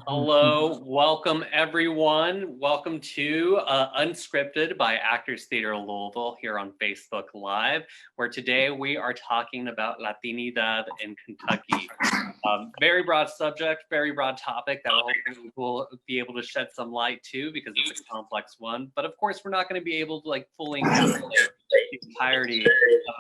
Hello, welcome everyone. Welcome to Unscripted by Actors Theater Louisville here on Facebook Live, where today we are talking about Latinidad in Kentucky. Very broad subject, very broad topic that hopefully we'll be able to shed some light to because it's a complex one. But of course, we're not going to be able to fully encapsulate the entirety of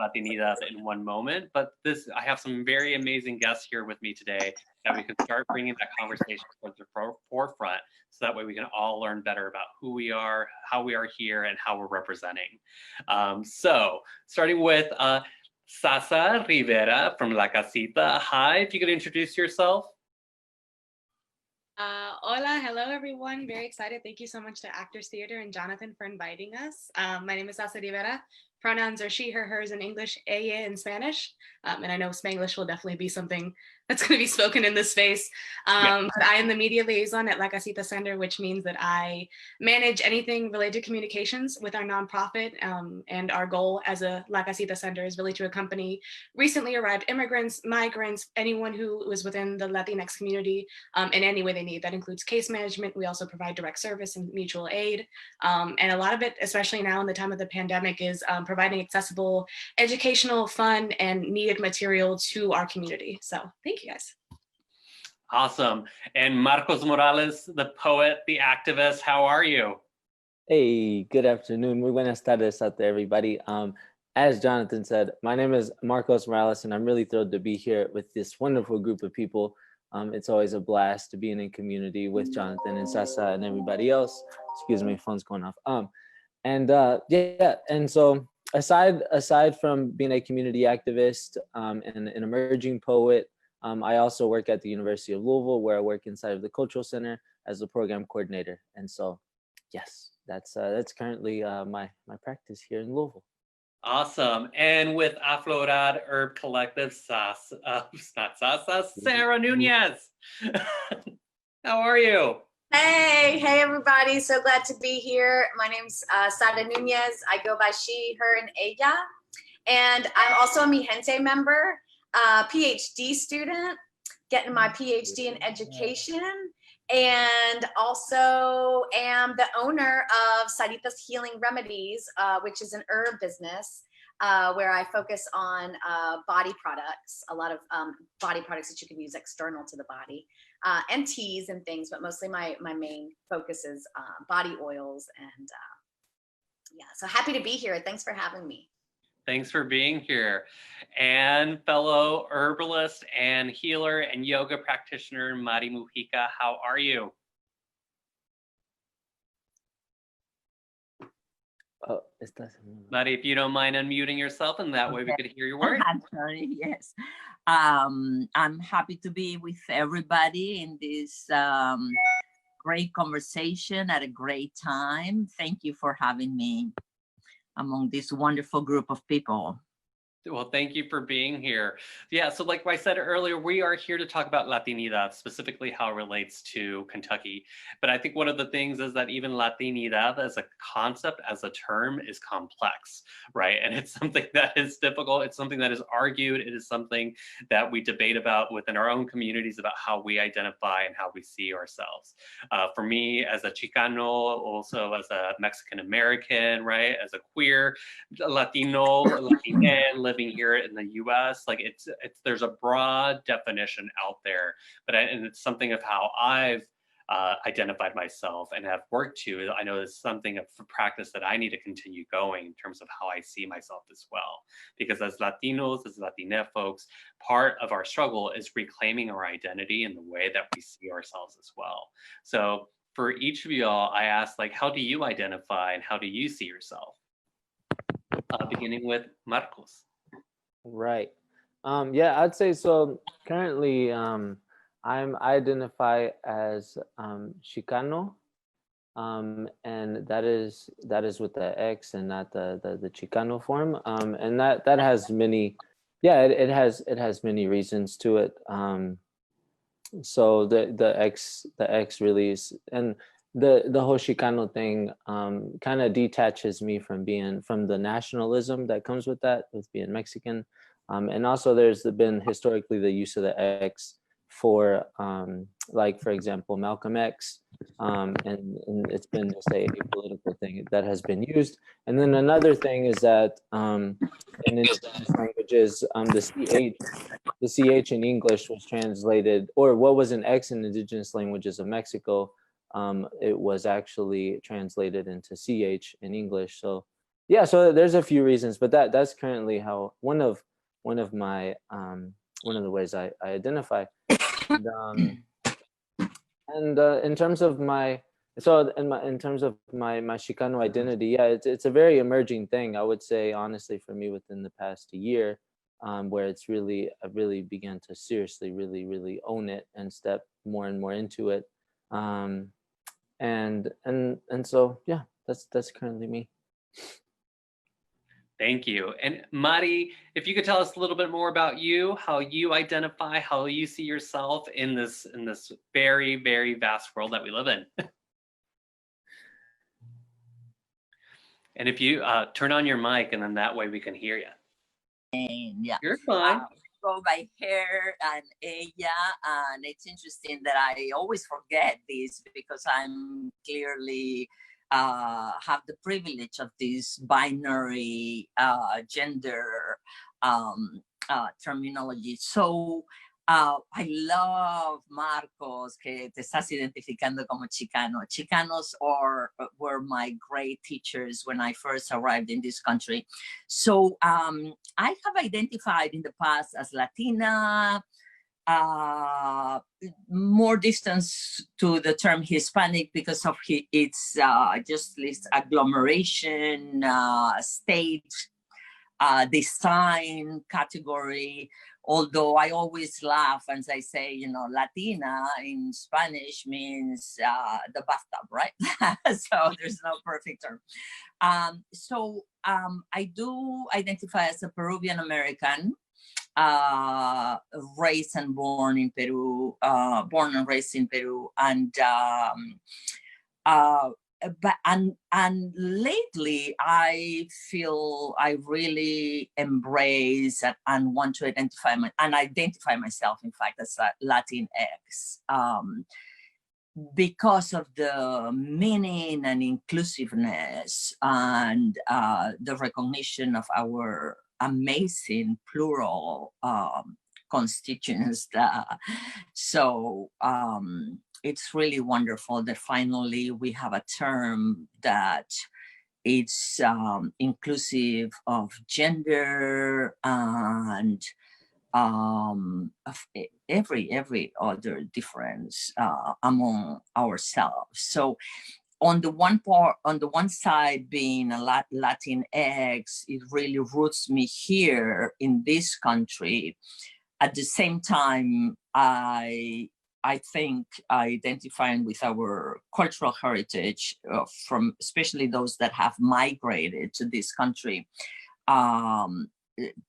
Latinidad in one moment. But I have some very amazing guests here with me today that we can start bringing that conversation towards the forefront, so that way we can all learn better about who we are, how we are here, and how we're representing. So starting with Sasa Rivera from La Casita. Hi, if you could introduce yourself. Hola, hello everyone. Very excited. Thank you so much to Actors Theater and Jonathan for inviting us. My name is Asa Rivera. Pronouns are she, her, hers in English, ella in Spanish. And I know Spanglish will definitely be something that's going to be spoken in this space. But I am the media liaison at La Casita Center, which means that I manage anything related to communications with our nonprofit. And our goal as a La Casita Center is really to accompany recently arrived immigrants, migrants, anyone who is within the Latinx community in any way they need. That includes case management. We also provide direct service and mutual aid. And a lot of it, especially now in the time of the pandemic, is providing accessible, educational, fun, and needed material to our community. So thank you guys. Awesome. And Marcos Morales, the poet, the activist, how are you? Hey, good afternoon. Muy buenas tardes out there, everybody. As Jonathan said, my name is Marcos Morales, and I'm really thrilled to be here with this wonderful group of people. It's always a blast to be in community with Jonathan and Sasa and everybody else. Excuse me, phone's going off. And so aside from being a community activist and an emerging poet, I also work at the University of Louisville, where I work inside of the Cultural Center as the program coordinator. And so, yes, that's currently my practice here in Louisville. Awesome. And with Aflorar Herb Collective, Sasa, Sarah Nuñez. How are you? Hey everybody. So glad to be here. My name's Sara Nuñez. I go by she, her, and ella. And I'm also a Mi Gente member, PhD student, getting my PhD in education, and also am the owner of Sarita's Healing Remedies, which is an herb business where I focus on body products, a lot of body products that you can use external to the body, and teas and things, but mostly my main focus is body oils. And yeah, so happy to be here. Thanks for having me. Thanks for being here. And fellow herbalist and healer and yoga practitioner, Mari Mujica, how are you? Oh, Mari, if you don't mind unmuting yourself, and that way we could hear your words. Sorry, yes. I'm happy to be with everybody in this great conversation at a great time. Thank you for having me among this wonderful group of people. Well, thank you for being here. Yeah, so like I said earlier, we are here to talk about Latinidad, specifically how it relates to Kentucky. But I think one of the things is that even Latinidad as a concept, as a term, is complex, right? And it's something that is difficult. It's something that is argued. It is something that we debate about within our own communities about how we identify and how we see ourselves. For me, as a Chicano, also as a Mexican-American, right? As a queer, Latino, Latinx, living here in the US, like it's there's a broad definition out there, but and it's something of how I've identified myself and have worked to. I know it's something of practice that I need to continue going in terms of how I see myself as well. Because as Latinos, as Latina folks, part of our struggle is reclaiming our identity in the way that we see ourselves as well. So for each of y'all, I asked, like, how do you identify and how do you see yourself? Beginning with Marcos. Right. Yeah, I'd say so. Currently, I identify as Chicano, and that is with the X and not the Chicano form. And that has many, yeah, it has many reasons to it. So the X really is, and the whole Chicano thing kind of detaches me from the nationalism that comes with that, with being Mexican. And also there's been historically the use of the X for like, for example, Malcolm X, and it's been just a political thing that has been used. And then another thing is that in indigenous languages, the CH in English was translated, or what was an X in indigenous languages of Mexico, it was actually translated into CH in English. So yeah, so there's a few reasons, but that's currently how one of my one of the ways I identify. And in terms of my in terms of my Chicano identity, yeah, it's a very emerging thing, I would say, honestly, for me within the past year, where I really began to seriously really own it and step more and more into it. And so yeah, that's currently me. Thank you. And Mari, if you could tell us a little bit more about you, how you identify, how you see yourself in this very, very vast world that we live in. And if you turn on your mic, and then that way we can hear you. And yeah, You're fine. Go by her and ella, and it's interesting that I always forget this because I'm clearly have the privilege of this binary gender terminology. So I love, Marcos, que te estás identificando como Chicano. Chicanos were my great teachers when I first arrived in this country. So I have identified in the past as Latina, more distance to the term Hispanic because of its just this agglomeration, state, design category. Although I always laugh as I say, you know, Latina in Spanish means the bathtub, right? So there's no perfect term. I do identify as a Peruvian American, raised and born in Peru, born and raised in Peru, and lately I feel I really embrace and want to identify myself, in fact, as a Latinx, because of the meaning and inclusiveness and the recognition of our amazing plural constituents. So it's really wonderful that finally we have a term that it's inclusive of gender and of every other difference among ourselves. So on the one side, being a Latinx, it really roots me here in this country. At the same time, I think identifying with our cultural heritage from especially those that have migrated to this country,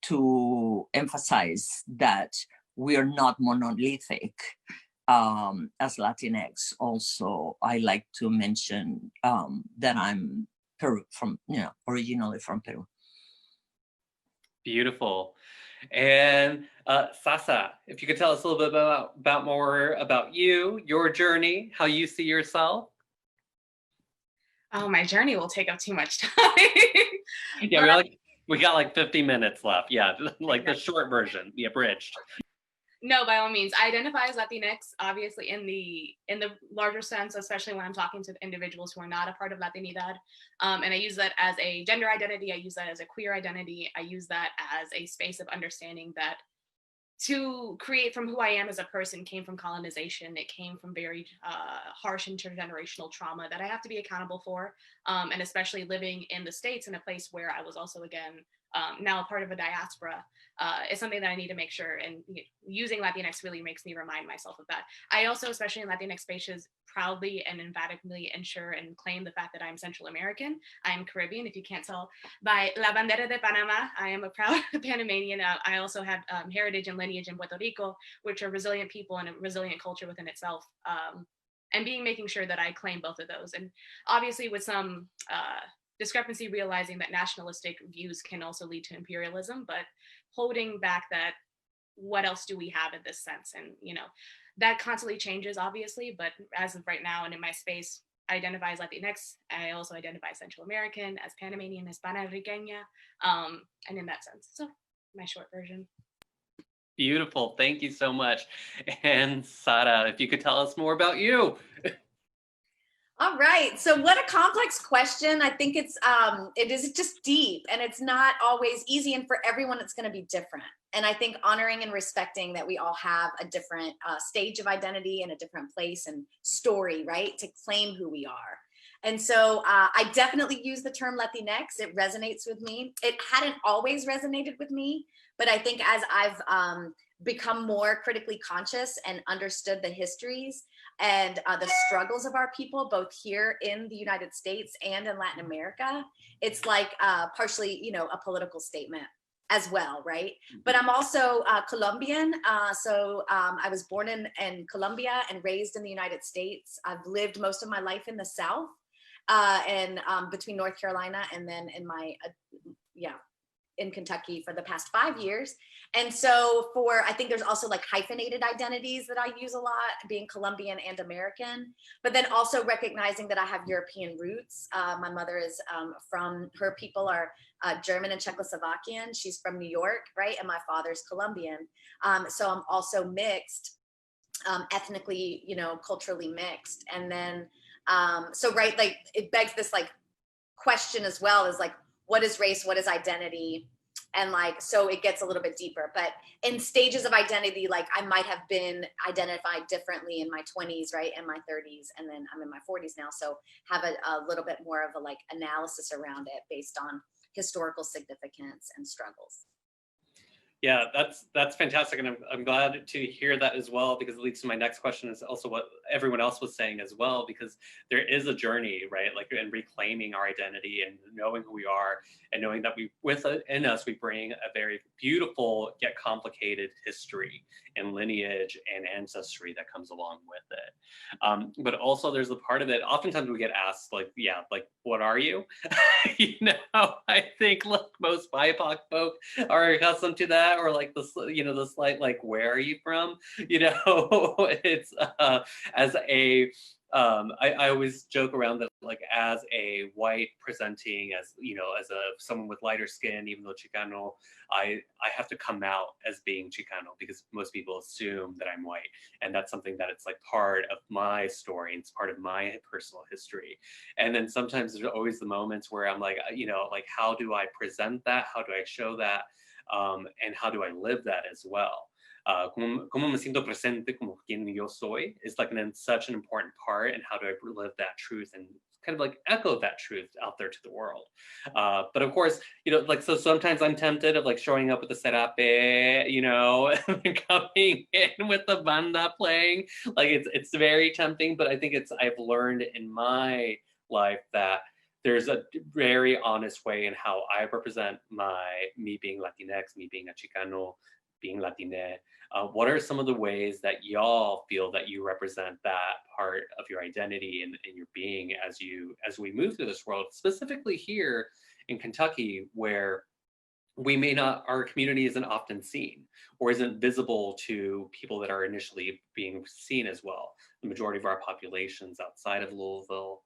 to emphasize that we are not monolithic. As Latinx, also, I like to mention that I'm originally from Peru. Beautiful. And Sasa, if you could tell us a little bit about more about you, your journey, how you see yourself. Oh, my journey will take up too much time. Yeah, we got like 50 minutes left. Yeah, like the short version, the abridged. No, by all means, I identify as Latinx, obviously in the larger sense, especially when I'm talking to individuals who are not a part of Latinidad. And I use that as a gender identity. I use that as a queer identity. I use that as a space of understanding that to create from who I am as a person came from colonization. It came from very harsh intergenerational trauma that I have to be accountable for. And especially living in the States in a place where I was also, again, now a part of a diaspora, is something that I need to make sure, and using Latinx really makes me remind myself of that. I also, especially in Latinx spaces, proudly and emphatically ensure and claim the fact that I'm Central American. I am Caribbean, if you can't tell by La Bandera de Panama. I am a proud Panamanian. I also have heritage and lineage in Puerto Rico, which are resilient people and a resilient culture within itself. And making sure that I claim both of those. And obviously with some discrepancy, realizing that nationalistic views can also lead to imperialism, but holding back that what else do we have in this sense? And, that constantly changes, obviously, but as of right now and in my space, I identify as Latinx. I also identify as Central American, as Panamanian, as Panariqueña, and in that sense. So my short version. Beautiful. Thank you so much. And Sara, if you could tell us more about you. All right. So what a complex question. I think it is just deep, and it's not always easy. And for everyone, it's going to be different. And I think honoring and respecting that we all have a different stage of identity and a different place and story, right? To claim who we are. And so I definitely use the term Latinx. It resonates with me. It hadn't always resonated with me, but I think as I've become more critically conscious and understood the histories and the struggles of our people, both here in the United States and in Latin America, it's like partially, a political statement as well, right? But I'm also Colombian. So I was born in Colombia and raised in the United States. I've lived most of my life in the South and between North Carolina and then in Kentucky for the past 5 years. And so I think there's also like hyphenated identities that I use a lot, being Colombian and American, but then also recognizing that I have European roots. My mother is her people are German and Czechoslovakian. She's from New York, right? And my father's Colombian. So I'm also mixed, ethnically, culturally mixed. And then, right, like it begs this like question as well, is like, what is race? What is identity? And like, so it gets a little bit deeper, but in stages of identity, like I might have been identified differently in my 20s, right? And my 30s. And then I'm in my 40s now. So have a little bit more of a like analysis around it based on historical significance and struggles. Yeah, that's fantastic. And I'm glad to hear that as well, because it leads to my next question, is also what everyone else was saying as well, because there is a journey, right? Like in reclaiming our identity and knowing who we are and knowing that within us, we bring a very beautiful yet complicated history and lineage and ancestry that comes along with it. But also there's a part of it, oftentimes we get asked like, what are you? I think most BIPOC folk are accustomed to that, or like the slight like, where are you from? It's as a I always joke around that, like, as a white presenting as someone with lighter skin, even though Chicano, I have to come out as being Chicano because most people assume that I'm white, and that's something that it's like part of my story and it's part of my personal history. And then sometimes there's always the moments where I'm like, like, how do I present that? How do I show that? And how do I live that as well? Como me siento presente como quien yo soy is like such an important part, and how do I live that truth and kind of like echo that truth out there to the world. But of course, so sometimes I'm tempted of like showing up with the serape, and coming in with the banda playing. Like it's very tempting, but I think I've learned in my life that there's a very honest way in how I represent me being Latinx, me being a Chicano, being Latine. What are some of the ways that y'all feel that you represent that part of your identity and your being as we move through this world, specifically here in Kentucky, where our community isn't often seen or isn't visible to people that are initially being seen as well. The majority of our population's outside of Louisville,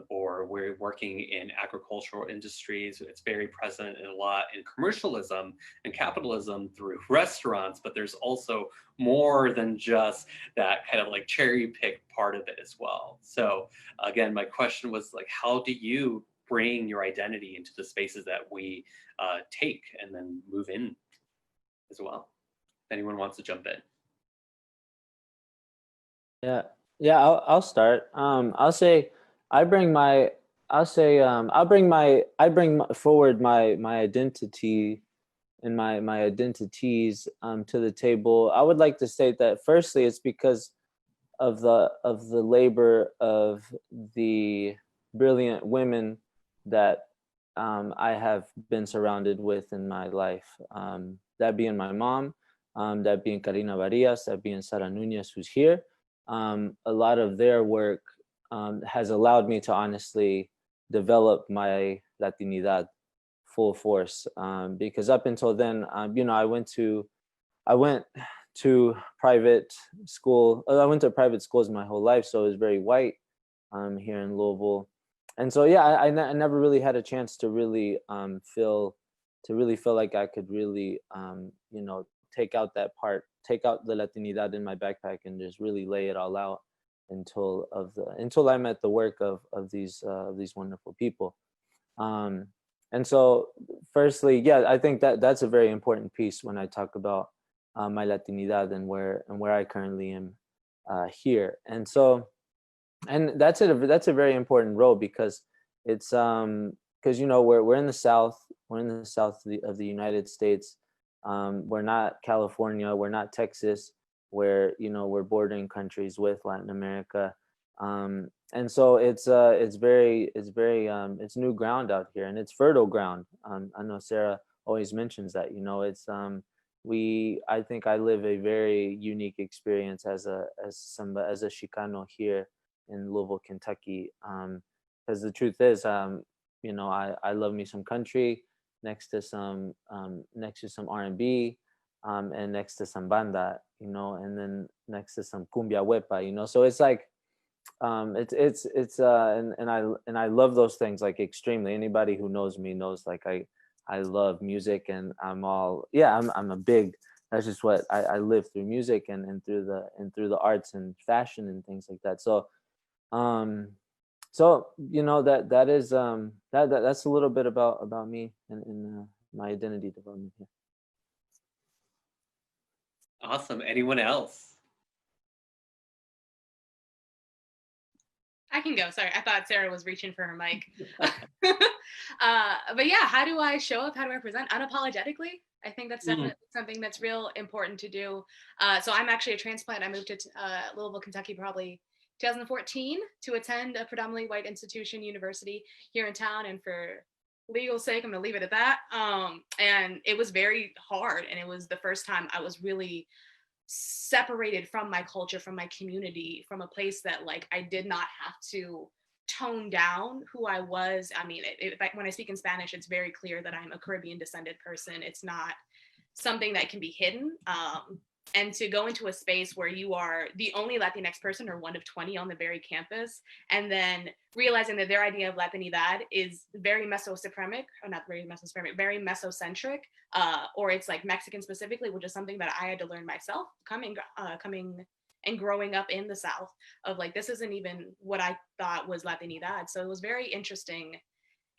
or we're working in agricultural industries. It's very present a lot in commercialism and capitalism through restaurants, but there's also more than just that kind of like cherry pick part of it as well. So again, my question was like, how do you bring your identity into the spaces that we take and then move in as well? If anyone wants to jump in. Yeah, I'll start. I bring forward my identity and my identities to the table. I would like to state that firstly, it's because of the labor of the brilliant women that I have been surrounded with in my life. That being my mom, that being Karina Varias, that being Sara Nuñez, who's here. A lot of their work has allowed me to honestly develop my Latinidad full force, because up until then, I went to I went to private school. I went to private schools my whole life, so it was very white here in Louisville. And so, yeah, I never really had a chance to really feel like I could really, you know, take out the Latinidad in my backpack and just really lay it all out until I met the work of these wonderful people. And so, firstly, yeah, I think that's a very important piece when I talk about my Latinidad and where I currently am here. And so, and that's a very important role because it's because, you know, we're in the South, of the United States. We're not California, we're not Texas, where, you know, we're bordering countries with Latin America. And so it's new ground out here, and it's fertile ground. I know Sarah always mentions that, you know, it's I think I live a very unique experience as a Chicano here in Louisville, Kentucky. Because the truth is, you know, I love me some country next to some R&B, and next to some banda, you know, and then next to some cumbia huepa, you know. So it's like, and I love those things like extremely. Anybody who knows me knows like I love music, and I'm a big, that's just what I live through, music and through the arts and fashion and things like that. So so, you know, that is that's a little bit about me and my identity development here. Awesome. Anyone else? I can go. Sorry, I thought Sarah was reaching for her mic. But yeah, how do I show up? How do I present? Unapologetically. I think that's definitely something that's real important to do. So I'm actually a transplant. I moved to Louisville, Kentucky, probably 2014 to attend a predominantly white institution university here in town. And for legal sake, I'm going to leave it at that. And it was very hard. And it was the first time I was really separated from my culture, from my community, from a place that like I did not have to tone down who I was. I mean, when I speak in Spanish, it's very clear that I'm a Caribbean descended person. It's not something that can be hidden. And to go into a space where you are the only Latinx person or one of 20 on the very campus, and then realizing that their idea of Latinidad is very mesocentric, or not very mesocentric, very mesocentric, or it's like Mexican specifically, which is something that I had to learn myself coming and growing up in the South, of like, this isn't even what I thought was Latinidad. So it was very interesting.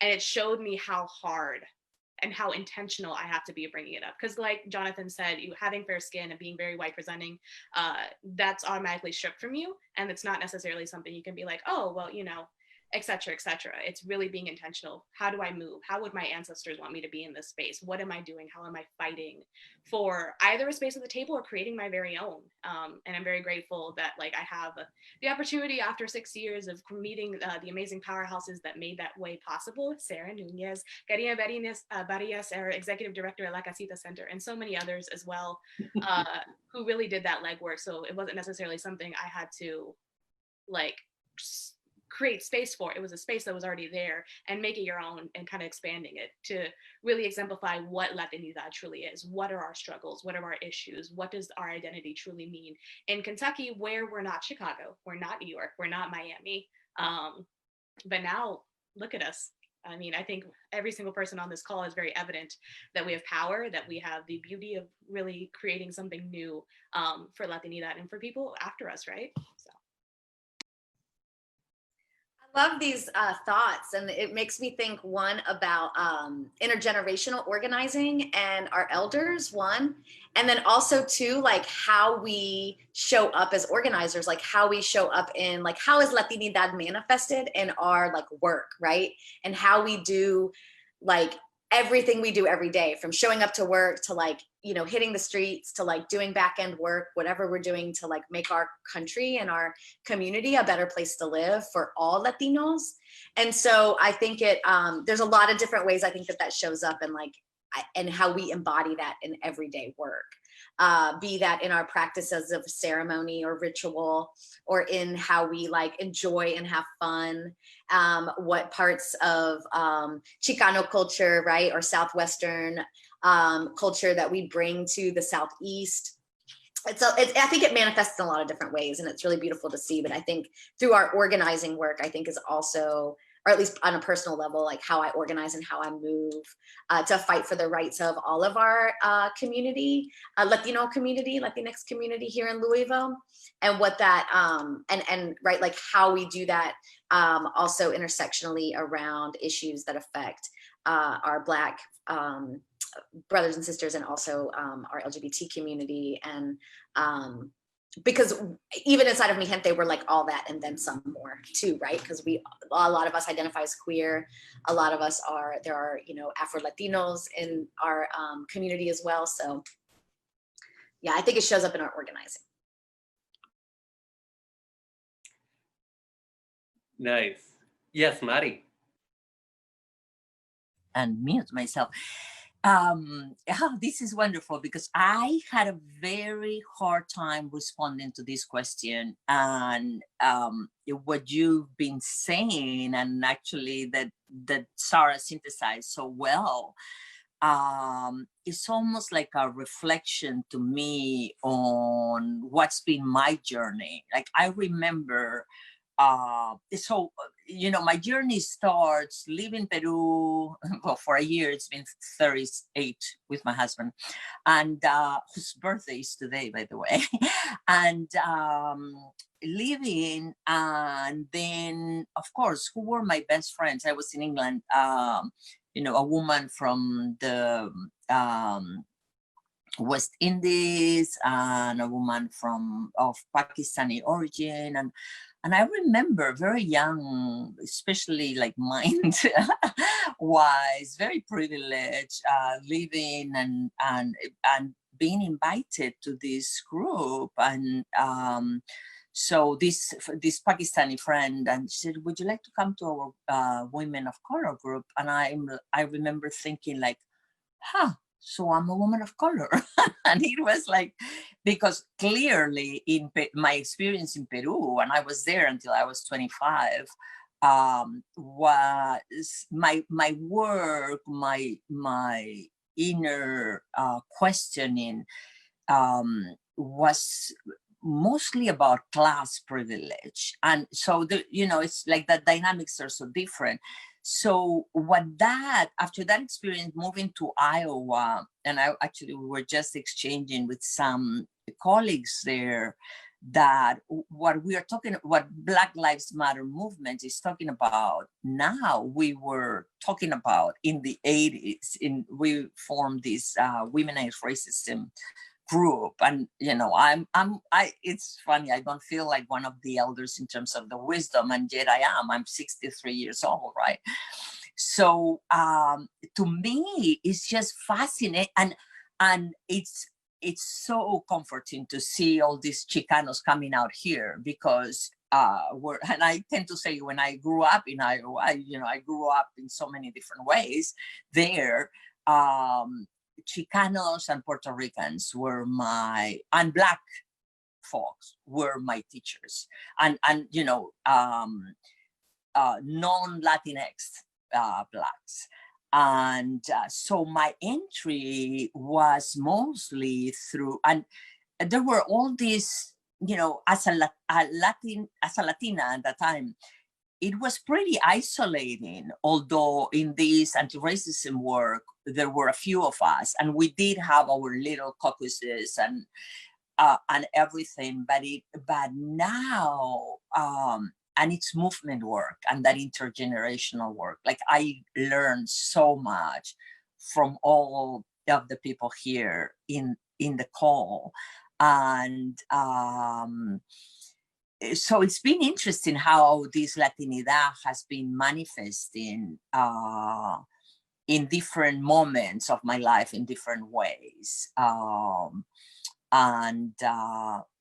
And it showed me how hard and how intentional I have to be bringing it up. Because like Jonathan said, you having fair skin and being very white presenting, that's automatically stripped from you. And it's not necessarily something you can be like, oh, well, you know, et cetera, et cetera. It's really being intentional. How do I move? How would my ancestors want me to be in this space? What am I doing? How am I fighting for either a space at the table or creating my very own? And I'm very grateful that like I have the opportunity after 6 years of meeting the amazing powerhouses that made that way possible. Sarah Nuñez, Karina Barias, our executive director at La Casita Center, and so many others as well, who really did that legwork. So it wasn't necessarily something I had to like create space for. It was a space that was already there, and make it your own and kind of expanding it to really exemplify what Latinidad truly is. What are our struggles? What are our issues? What does our identity truly mean in Kentucky, where we're not Chicago, we're not New York, we're not Miami. But now look at us. I mean, I think every single person on this call is very evident that we have power, that we have the beauty of really creating something new for Latinidad and for people after us, right? So. Love these thoughts, and it makes me think, one, about intergenerational organizing and our elders, one, and then also two, like how we show up as organizers, like how we show up in, like how is Latinidad manifested in our like work, right? And how we do like everything we do every day, from showing up to work to like, you know, hitting the streets to like doing back end work, whatever we're doing to like make our country and our community a better place to live for all Latinos. And so I think there's a lot of different ways I think that shows up, and like and how we embody that in everyday work. be that in our practices of ceremony or ritual, or in how we like enjoy and have fun, what parts of Chicano culture, right, or Southwestern culture that we bring to the Southeast. I think it manifests in a lot of different ways, and it's really beautiful to see. But I think through our organizing work, I think is also, or at least on a personal level, like how I organize and how I move to fight for the rights of all of our community, Latino community, Latinx community here in Louisville, and what that, and right, like how we do that also intersectionally around issues that affect our Black brothers and sisters, and also our LGBT community. And because even inside of Mi Gente, we're like all that and then some more too, right? Because a lot of us identify as queer. A lot of us there are, you know, Afro-Latinos in our community as well. So yeah, I think it shows up in our organizing. Nice. Yes, Mari. And mute myself. This is wonderful, because I had a very hard time responding to this question, and what you've been saying, and actually that Sarah synthesized so well, it's almost like a reflection to me on what's been my journey. Like I remember, so, you know, my journey starts leaving Peru. Well, for a year, it's been 38 with my husband, and whose birthday is today, by the way. And leaving, and then, of course, who were my best friends? I was in England, you know, a woman from the West Indies, and a woman of Pakistani origin, and I remember very young, especially like mine, was very privileged, living and being invited to this group, and so this Pakistani friend, and she said, "Would you like to come to our Women of Color group?" And I remember thinking like, "Huh." So I'm a woman of color. And it was like, because clearly in my experience in Peru, and I was there until I was 25, was my work, my inner questioning was mostly about class privilege. And so, you know, it's like the dynamics are so different. So after that experience, moving to Iowa, and we were just exchanging with some colleagues there, that what Black Lives Matter movement is talking about now, we were talking about in the 80s. We formed this Women Against Racism group, and you know, it's funny, I don't feel like one of the elders in terms of the wisdom, and yet I'm 63 years old, right? So to me, it's just fascinating, and it's so comforting to see all these Chicanos coming out here, because and I tend to say, when I grew up in Iowa, I grew up in so many different ways there. Chicanos and Puerto Ricans were and Black folks were my teachers, and you know, non-Latinx Blacks. And so my entry was mostly through, and there were all these, you know, as a Latina at the time, it was pretty isolating, although in this anti-racism work, there were a few of us, and we did have our little caucuses and everything, but now, and it's movement work and that intergenerational work. Like I learned so much from all of the people here in the call. And so it's been interesting how this Latinidad has been manifesting in different moments of my life in different ways.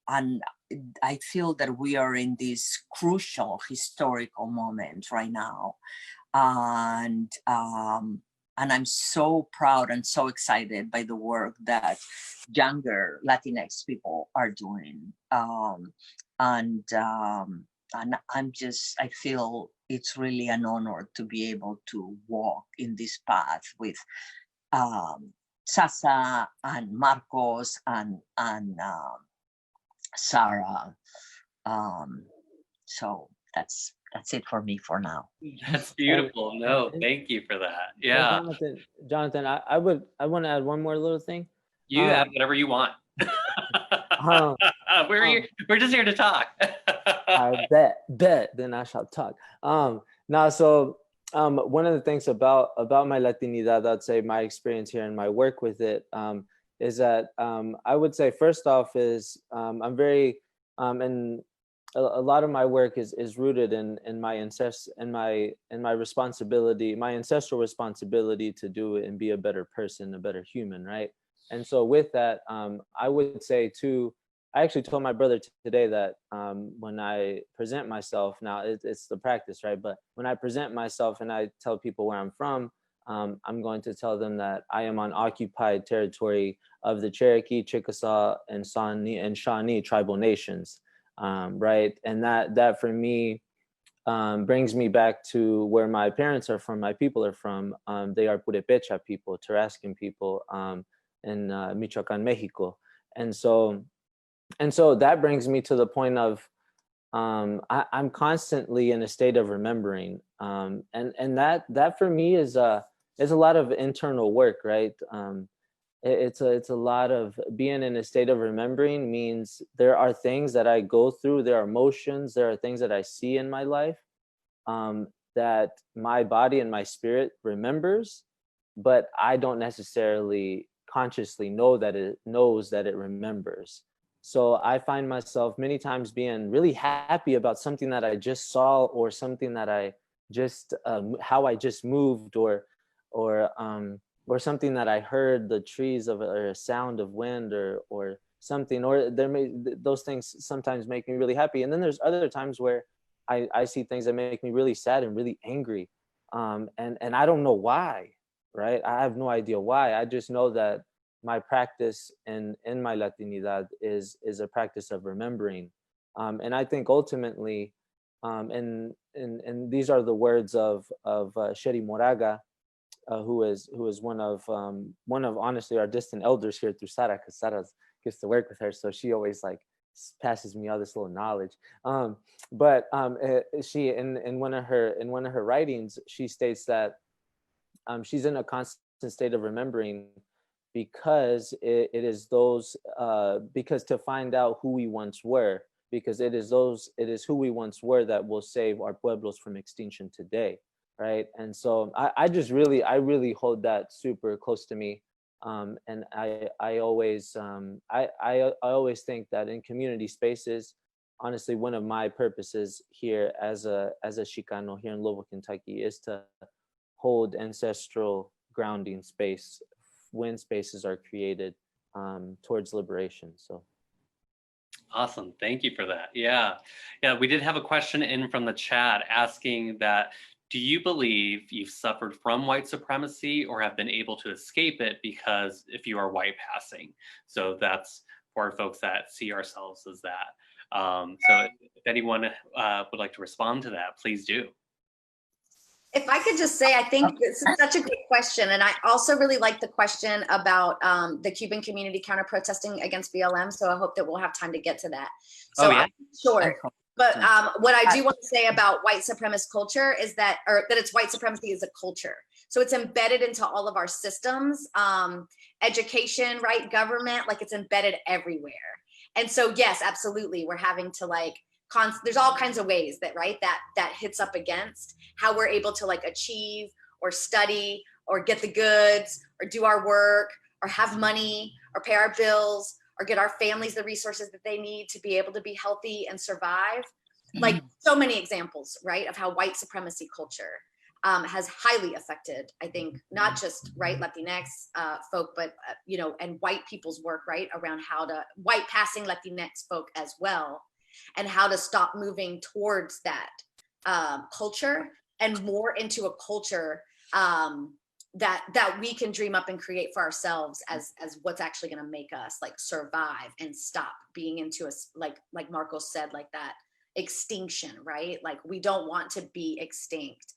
And I feel that we are in this crucial historical moment right now. And I'm so proud and so excited by the work that younger Latinx people are doing. And I feel it's really an honor to be able to walk in this path with Sasa and Marcos and Sarah. So that's it for me for now. That's beautiful. No, thank you for that. Yeah. Jonathan, I want to add one more little thing. You add whatever you want. We're just here to talk. I bet, then I shall talk. So one of the things about my Latinidad, I'd say my experience here and my work with it is that I would say first off is I'm very and a lot of my work is rooted in my responsibility, my ancestral responsibility to do it and be a better person, a better human, right? And so with that, I would say too, I actually told my brother today that when I present myself, now it's the practice, right? But when I present myself and I tell people where I'm from, I'm going to tell them that I am on occupied territory of the Cherokee, Chickasaw, and Shawnee tribal nations, right? And that for me brings me back to where my parents are from, my people are from. They are Purepecha people, Tarascan people in Michoacan, Mexico. And so that brings me to the point of I'm constantly in a state of remembering, and that for me is a lot of internal work, right? It's a lot of being in a state of remembering means there are things that I go through, there are emotions, there are things that I see in my life that my body and my spirit remembers, but I don't necessarily consciously know that it remembers. So I find myself many times being really happy about something that I just saw, or something that I just how I just moved, or something that I heard, the trees or a sound of wind, or something, or those things sometimes make me really happy. And then there's other times where I see things that make me really sad and really angry, and I don't know why, right? I have no idea why. I just know that my practice in my Latinidad is a practice of remembering, and I think ultimately, and these are the words of Sheri Moraga, who is one of honestly our distant elders here through Sara, because Sara gets to work with her, so she always like passes me all this little knowledge. She in one of her writings, she states that she's in a constant state of remembering, because it is those because to find out who we once were, because it is who we once were that will save our pueblos from extinction today, right? And so I really hold that super close to me, and I always think that in community spaces, honestly, one of my purposes here as a Chicano here in Louisville, Kentucky, is to hold ancestral grounding space when spaces are created towards liberation. So awesome, thank you for that. Yeah, we did have a question in from the chat asking that, do you believe you've suffered from white supremacy or have been able to escape it because if you are white passing? So that's for folks that see ourselves as that. So if anyone would like to respond to that, please do. If I could just say, I think this is such a good question. And I also really like the question about the Cuban community counter-protesting against BLM. So I hope that we'll have time to get to that. So I'm short. But what I do want to say about white supremacist culture is that it's white supremacy is a culture. So it's embedded into all of our systems, education, right, government, like it's embedded everywhere. And so, yes, absolutely, we're having to there's all kinds of ways that, right, that hits up against how we're able to achieve or study or get the goods or do our work or have money or pay our bills or get our families the resources that they need to be able to be healthy and survive. Like so many examples, right, of how white supremacy culture has highly affected, I think, not just Latinx folk, but, and white people's work, right, around how to white passing Latinx folk as well, and how to stop moving towards that culture and more into a culture that we can dream up and create for ourselves as what's actually going to make us like survive and stop being into us, like Marcos said, like that extinction, right? Like we don't want to be extinct.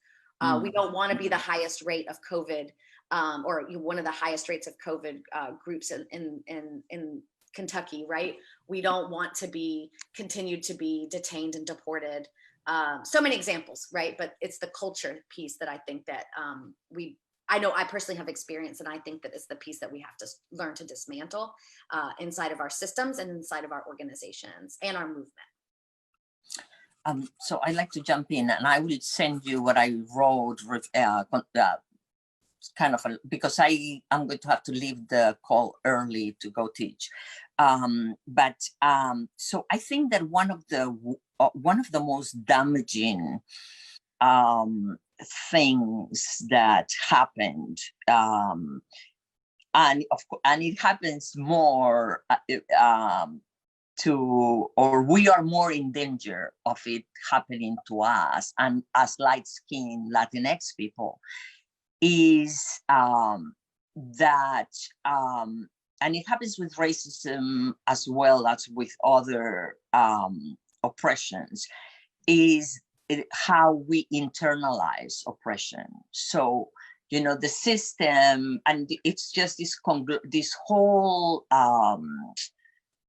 We don't want to be the highest rate of COVID, or one of the highest rates of COVID groups in Kentucky, right? We don't want to be continued to be detained and deported. So many examples, right? But it's the culture piece that I think that I know I personally have experience, and I think that it's the piece that we have to learn to dismantle inside of our systems and inside of our organizations and our movement. So I'd like to jump in, and I will send you what I wrote, kind of because I'm going to have to leave the call early to go teach. So I think that one of the most damaging things that happened, and it happens more or we are more in danger of it happening to us, and as light-skinned Latinx people, is that, and it happens with racism as well as with other oppressions, is how we internalize oppression. So, you know, the system, and it's just this whole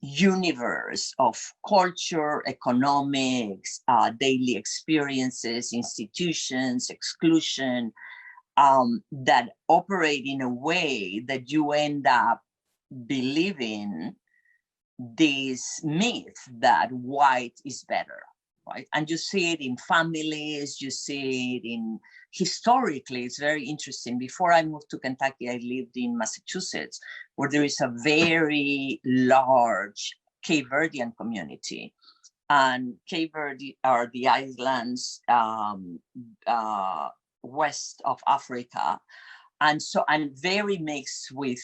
universe of culture, economics, daily experiences, institutions, exclusion, that operate in a way that you end up believing this myth that white is better, right? And you see it in families, you see it in, historically, it's very interesting. Before I moved to Kentucky, I lived in Massachusetts, where there is a very large Cape Verdean community. And Cape Verde are the islands west of Africa. And so, and very mixed with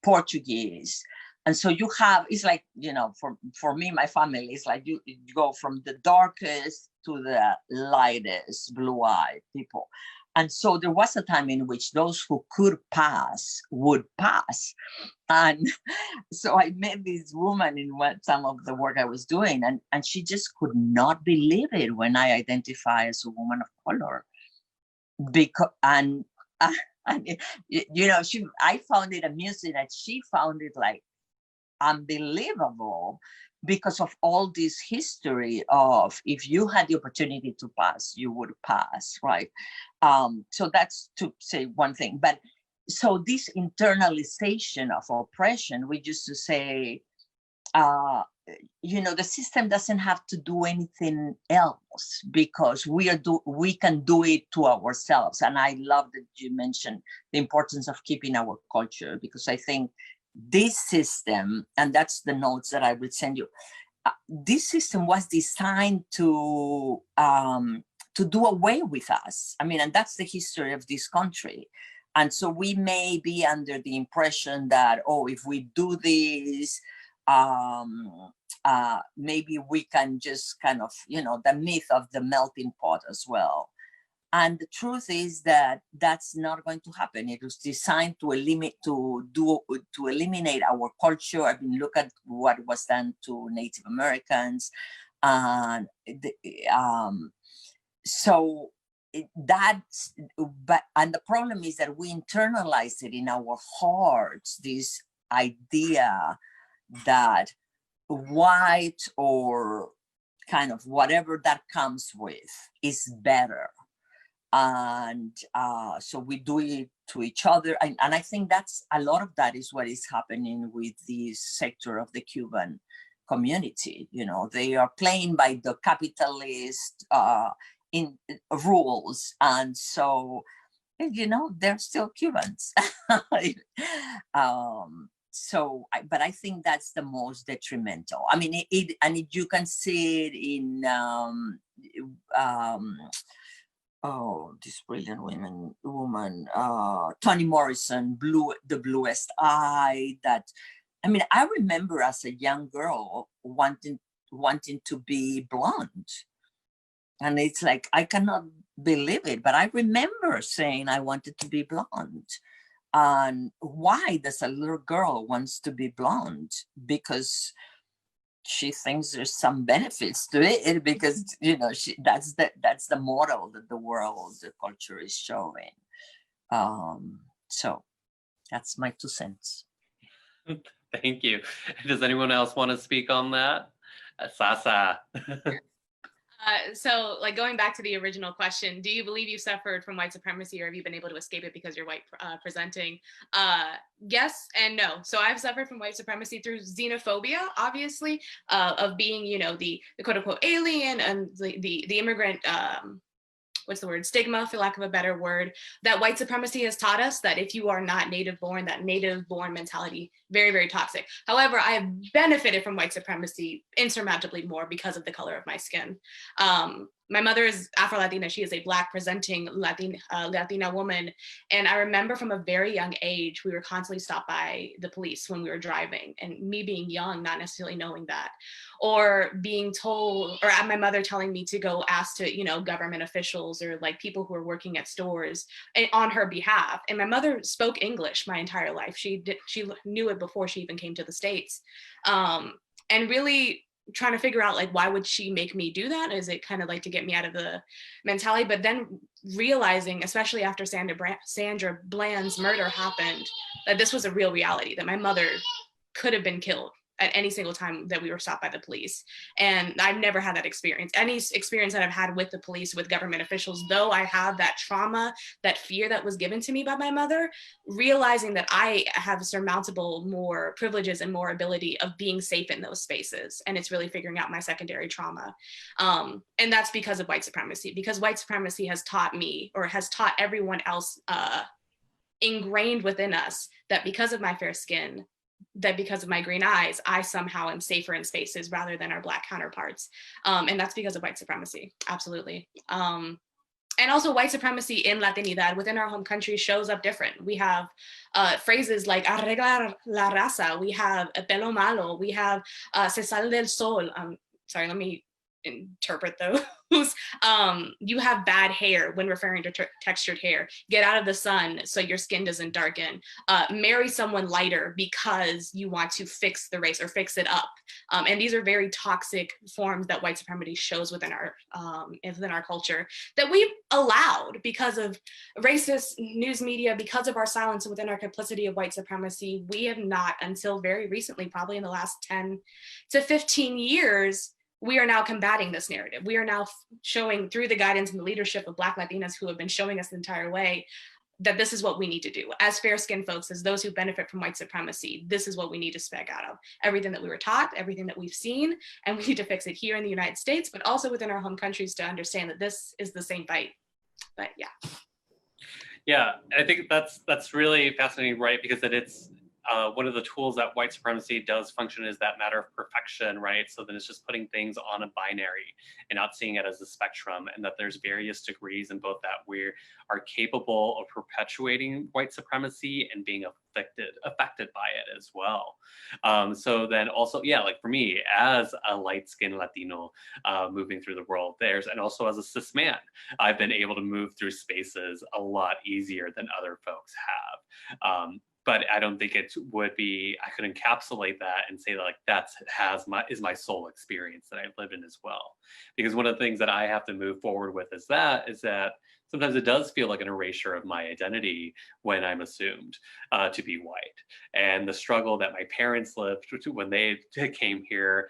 Portuguese. And so you have, it's like, you know, for me, my family, it's like you go from the darkest to the lightest blue-eyed people. And so there was a time in which those who could pass would pass. And so I met this woman in some of the work I was doing, and she just could not believe it when I identify as a woman of color. Because, and you know, I found it amusing that she found it like unbelievable, because of all this history of, if you had the opportunity to pass, you would pass, right? So that's to say one thing. But so this internalization of oppression, we used to say, you know, the system doesn't have to do anything else, because we can do it to ourselves. And I love that you mentioned the importance of keeping our culture, because I think this system, and that's the notes that I will send you, this system was designed to do away with us. I mean, and that's the history of this country. And so we may be under the impression that, oh, if we do this, maybe we can just kind of, you know, the myth of the melting pot as well. And the truth is that that's not going to happen. It was designed to eliminate our culture. I mean, look at what was done to Native Americans, and the problem is that we internalize it in our hearts, this idea that white, or kind of whatever that comes with, is better. And so we do it to each other. And I think that's a lot of that is what is happening with this sector of the Cuban community. You know, they are playing by the capitalist in rules. And so, you know, they're still Cubans. But I think that's the most detrimental. I mean, you can see it in, this brilliant woman, Toni Morrison, the bluest eye. That, I mean, I remember as a young girl wanting to be blonde. And it's like, I cannot believe it, but I remember saying I wanted to be blonde. And why does a little girl wants to be blonde? Because she thinks there's some benefits to it, because that's the model that the culture is showing. So that's my 2 cents. Thank you. Does anyone else want to speak on that? Sasa. So like going back to the original question, do you believe you suffered from white supremacy, or have you been able to escape it because you're white presenting? Yes and no. So I've suffered from white supremacy through xenophobia, obviously, of being, the quote unquote alien and the immigrant, what's the word, stigma, for lack of a better word, that white supremacy has taught us that if you are not native born, that native born mentality, very, very toxic. However, I have benefited from white supremacy insurmountably more because of the color of my skin. My mother is Afro-Latina. She is a Black presenting Latina woman. And I remember from a very young age, we were constantly stopped by the police when we were driving, and me being young, not necessarily knowing that, or being told, or my mother telling me to go ask to, government officials or like people who are working at stores on her behalf. And my mother spoke English my entire life. She knew it before she even came to the States. And really trying to figure out, like, why would she make me do that? Is it kind of like to get me out of the mentality? But then realizing, especially after Sandra Bland's murder happened, that this was a real reality, that my mother could have been killed at any single time that we were stopped by the police. And I've never had that experience. Any experience that I've had with the police, with government officials, though I have that trauma, that fear that was given to me by my mother, realizing that I have surmountable more privileges and more ability of being safe in those spaces. And it's really figuring out my secondary trauma. And that's because of white supremacy, because white supremacy has taught me, or has taught everyone else, ingrained within us, that because of my fair skin, that because of my green eyes, I somehow am safer in spaces rather than our Black counterparts. And that's because of white supremacy, absolutely. And also white supremacy in Latinidad within our home country shows up different. We have phrases like arreglar la raza, we have pelo malo, we have se sale del sol. Sorry, let me interpret those. You have bad hair when referring to textured hair. Get out of the sun so your skin doesn't darken. Marry someone lighter because you want to fix the race or fix it up. And these are very toxic forms that white supremacy shows within our culture, that we've allowed because of racist news media, because of our silence within our complicity of white supremacy. We have not, until very recently, probably in the last 10 to 15 years, we are now combating this narrative. We are now showing, through the guidance and the leadership of Black Latinas who have been showing us the entire way, that this is what we need to do. As fair-skinned folks, as those who benefit from white supremacy, this is what we need to spec out of. Everything that we were taught, everything that we've seen, and we need to fix it here in the United States, but also within our home countries, to understand that this is the same fight. But yeah. Yeah, I think that's really fascinating, right? Because it's one of the tools that white supremacy does function is that matter of perfection, right? So then it's just putting things on a binary and not seeing it as a spectrum, and that there's various degrees in both that we are capable of perpetuating white supremacy and being affected by it as well. So then also, yeah, like for me, as a light-skinned Latino moving through the world, and also as a cis man, I've been able to move through spaces a lot easier than other folks have. But I don't think it would be, I could encapsulate that and say that like is my sole experience that I've lived in as well. Because one of the things that I have to move forward with is that sometimes it does feel like an erasure of my identity when I'm assumed to be white. And the struggle that my parents lived when they came here,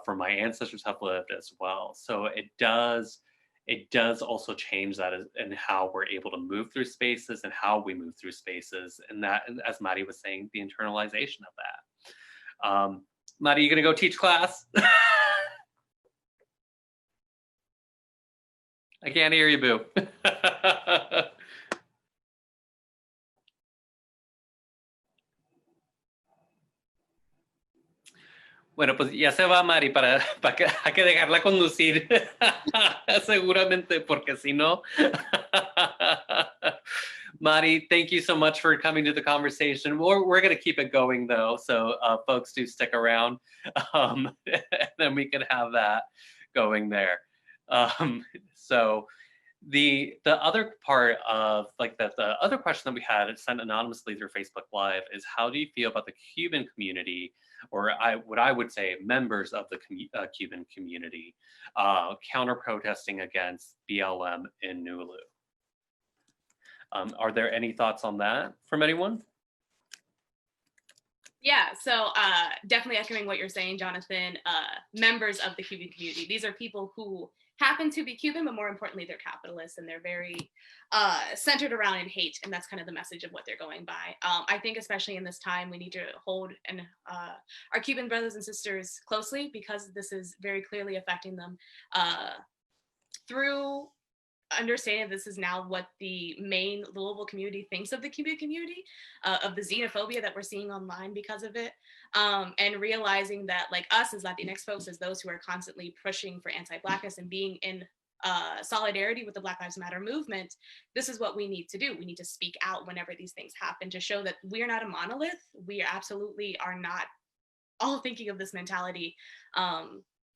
for my ancestors have lived as well. So it does also change that and how we're able to move through spaces and how we move through spaces. And that, as Maddie was saying, the internalization of that. Maddie, you gonna go teach class? I can't hear you, boo. Bueno, pues ya se va Mari, hay que dejarla conducir, seguramente, porque si no. Mari, thank you so much for coming to the conversation. We're going to keep it going, though, so folks do stick around, and then we can have that going there. So the other part of like the other question that we had sent anonymously through Facebook Live is, how do you feel about the Cuban community, or what I would say members of the Cuban community, counter protesting against BLM in Nulu? Are there any thoughts on that from anyone? Yeah, so definitely echoing what you're saying, Jonathan, members of the Cuban community. These are people who happen to be Cuban, but more importantly, they're capitalists, and they're very centered around in hate, and that's kind of the message of what they're going by. I think especially in this time, we need to hold our Cuban brothers and sisters closely, because this is very clearly affecting them through understanding this is now what the main Louisville community thinks of the Cuban community, of the xenophobia that we're seeing online because of it, and realizing that like us as Latinx folks, as those who are constantly pushing for anti-Blackness and being in solidarity with the Black Lives Matter movement, this is what we need to do. We need to speak out whenever these things happen, to show that we're not a monolith. We absolutely are not all thinking of this mentality.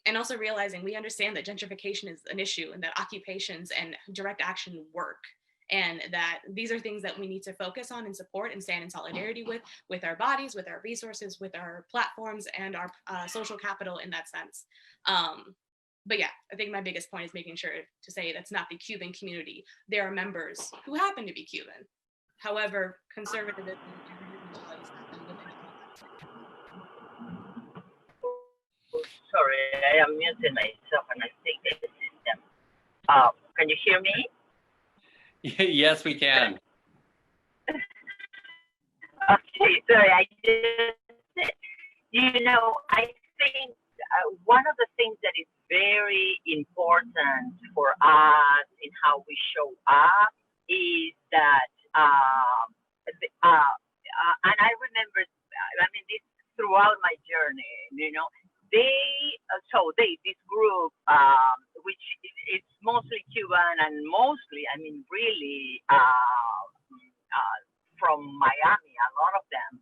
And also realizing we understand that gentrification is an issue, and that occupations and direct action work, and that these are things that we need to focus on and support and stand in solidarity with our bodies, with our resources, with our platforms, and our social capital in that sense. But yeah, I think my biggest point is making sure to say that's not the Cuban community. There are members who happen to be Cuban. However, conservatism Sorry, I am muting myself and I think the system. Can you hear me? Yes, we can. Okay, sorry, I just, I think one of the things that is very important for us in how we show up is that, and I remember, this throughout my journey, this group, which it's mostly Cuban and mostly, really from Miami, a lot of them,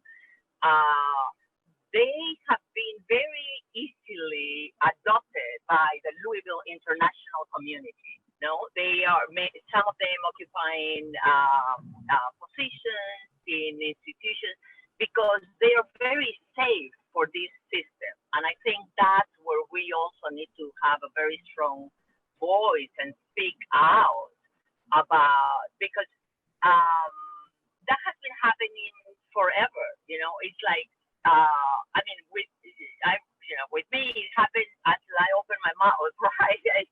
they have been very easily adopted by the Louisville international community. They are, some of them occupying positions in institutions because they are very safe for this system. And I think that's where we also need to have a very strong voice and speak out about, because that has been happening forever. It's like, with me, it happened until I open my mouth, right?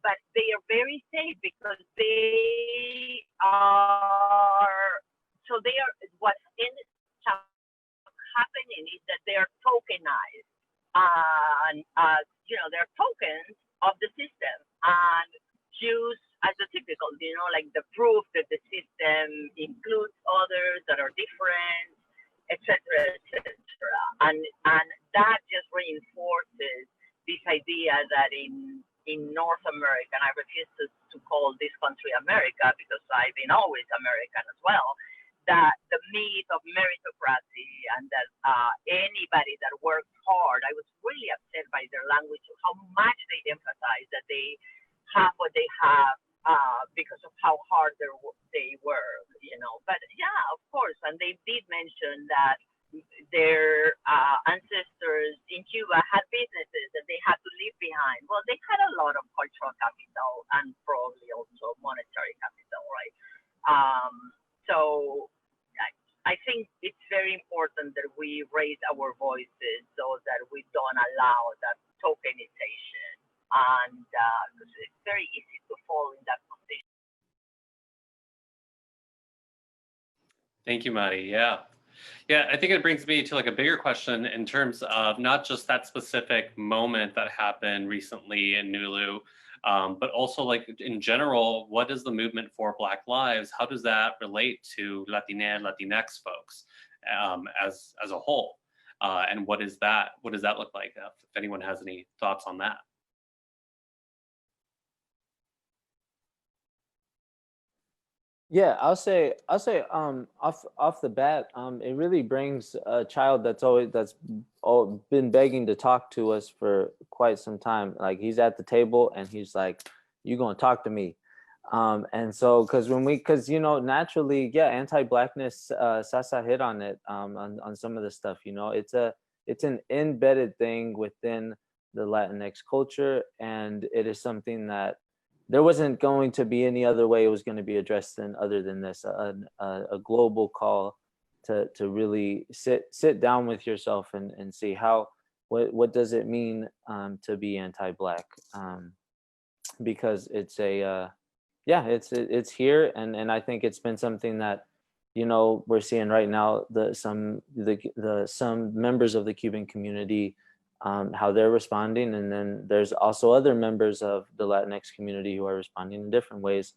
But they are very safe because they are, what's happening is that they are tokenized, and they're tokens of the system, and used as the typical, like the proof that the system includes others that are different, etc., etc. And that just reinforces this idea that in North America, and I refuse to call this country America because I've been always American as well, that the myth of meritocracy and that anybody that works hard, I was really upset by their language, how much they emphasize that they have what they have because of how hard they work, But yeah, of course, and they did mention that their ancestors in Cuba had businesses that they had to leave behind. Well, they had a lot of cultural capital and probably also monetary capital, right? So I think it's very important that we raise our voices so that we don't allow that tokenization, and because it's very easy to fall in that position. Thank you, Mari. Yeah, I think it brings me to like a bigger question in terms of not just that specific moment that happened recently in Nulu, but also like in general, what is the movement for Black Lives? How does that relate to Latina and Latinx folks as a whole? And what does that look like? If anyone has any thoughts on that. Yeah, off the bat, it really brings a child that's been begging to talk to us for quite some time. Like he's at the table and he's like, "You gonna talk to me?" And so because naturally, yeah, anti-blackness, Sasa hit on it, on some of the stuff. It's an embedded thing within the Latinx culture, and it is something that there wasn't going to be any other way it was going to be addressed other than this, a global call to really sit down with yourself and see what does it mean, to be anti-black, because it's it's here, and I think it's been something that we're seeing right now, some members of the Cuban community, how they're responding, and then there's also other members of the Latinx community who are responding in different ways,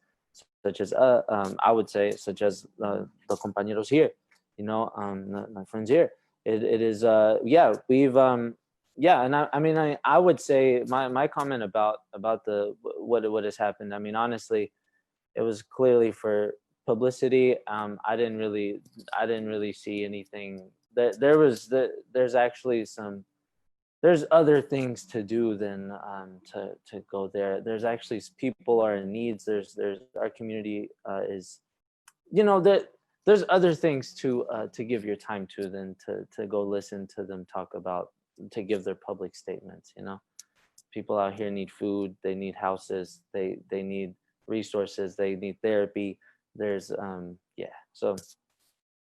such as I would say, such as the compañeros here, my friends here. It is and I mean, I would say my comment about what has happened, I mean, honestly, it was clearly for publicity. I didn't really see anything that there's other things to do than to go there. There's actually people are in needs. There's our community is, that there's other things to give your time to than to go listen to them talk about, to give their public statements. People out here need food, they need houses, they need resources, they need therapy. There's so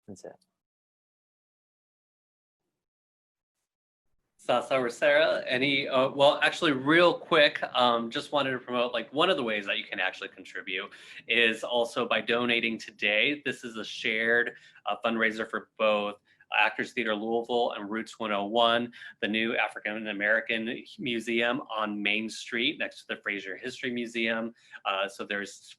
that's it. Sasa Rivera, well, actually real quick, just wanted to promote, like, one of the ways that you can actually contribute is also by donating today. This is a shared fundraiser for both Actors Theater Louisville and Roots 101, the new African American Museum on Main Street next to the Fraser History Museum. So there's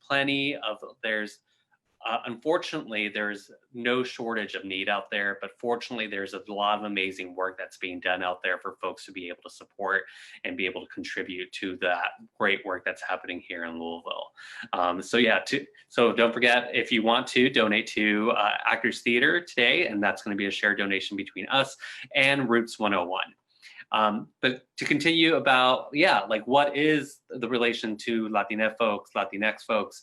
unfortunately, there's no shortage of need out there, but fortunately, there's a lot of amazing work that's being done out there for folks to be able to support and be able to contribute to that great work that's happening here in Louisville. So don't forget, if you want to donate to Actors Theater today, and that's going to be a shared donation between us and Roots 101. But to continue about, what is the relation to Latinx folks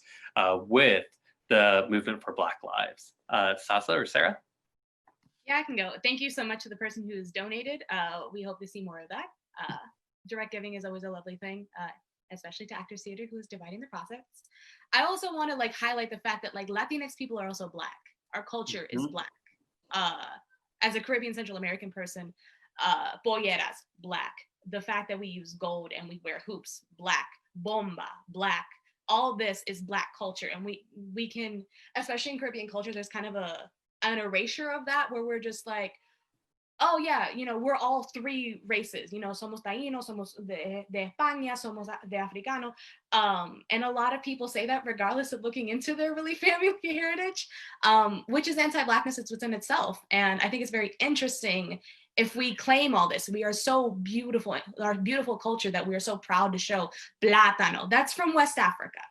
with the movement for Black Lives? Sasa or Sarah? Yeah, I can go. Thank you so much to the person who's donated. We hope to see more of that. Direct giving is always a lovely thing, especially to Actors Theater, who is dividing the profits. I also want to highlight the fact that Latinx people are also Black. Our culture is Black. As a Caribbean Central American person, polleras, Black. The fact that we use gold and we wear hoops, Black. Bomba, Black. All this is Black culture, and we can, especially in Caribbean culture, there's kind of an erasure of that, where we're just like, oh yeah, we're all three races, somos taínos, somos de España, somos de africano, and a lot of people say that regardless of looking into their really family heritage, which is anti-Blackness. It's within itself, and I think it's very interesting. If we claim all this, we are so beautiful, our beautiful culture that we are so proud to show. Plátano, that's from West Africa.